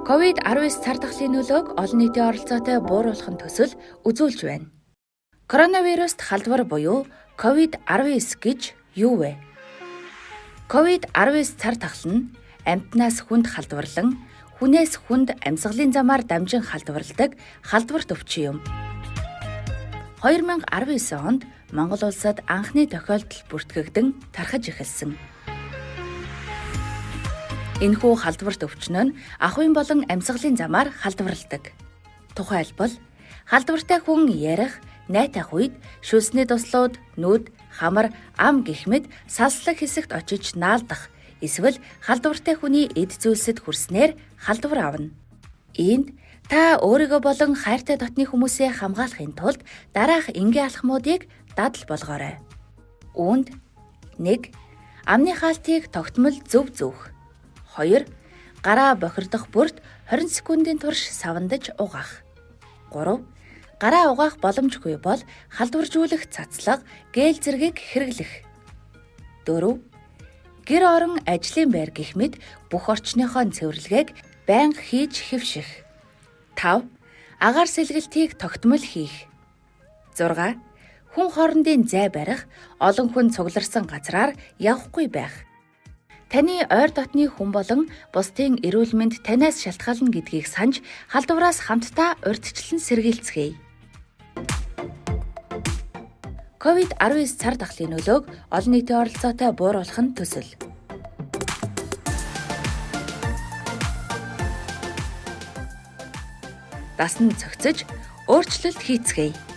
COVID-19 цар тахлын нөлөөг олон нийтийн оролцоотой бууруулахын төсөл үзүүлж байна. Коронавируст халдвар буюу COVID-19 гэж юу вэ? COVID-19 цар тахал нь амьтнаас хүнд халдварлан, хүнээс хүнд амьсгалын замаар дамжин халдварладаг халдварт өвчин юм. 2019 онд Монгол улсад анхны тохиолдол бүртгэгдэн тархаж эхэлсэн. Энэхүү халдварт өвчин нь ахуйн болон амьсгалын замаар халдварладаг. Тухайлбал халдвартай хүн ярих, найтах үед шүлсний туслууд, нүд, хамар, ам гэх мэт салслаг хэсэгт очиж наалдах, эсвэл халдвартай хүний эд зүйлсэд хүрснээр халдвар авна. Иймд та өөрийгөө болон хайртай дотны хүмүүсээ хамгаалахын тулд дараах энгийн алхмуудыг дадал болгоорой. Үүнд 1. Амны хаалтыг тогтмол зөв зүүх. 2. Гараа бохирдох бүрт 20 секундын турш савандаж угаах. 3. Гараа угаах боломжгүй бол халдваржуулах цацлага, гээл зэргийг хэрэглэх. 4. Гэр орон ажлын байр гэх мэт бүх орчныхоо цэвэрлэгийг байнга хийж хэвших. 5. Агаар сэлгэлтийг тогтмол хийх. 6. Хүн хоорондын зай барих, олон хүн цугларсан газраар явахгүй байх. Таны ойр дотны хүн болон бусдын эрүүл мэнд танаас шалтгаална гэдгийг санаж халдвараас хамтдаа урьдчилан сэргийлцгээе. COVID-19 цар тахлын нөлөөг олон нийтийн оролцоотой бууруулах нь төсөл. Дасан цогцож, өөрчлөлт хийцгээе.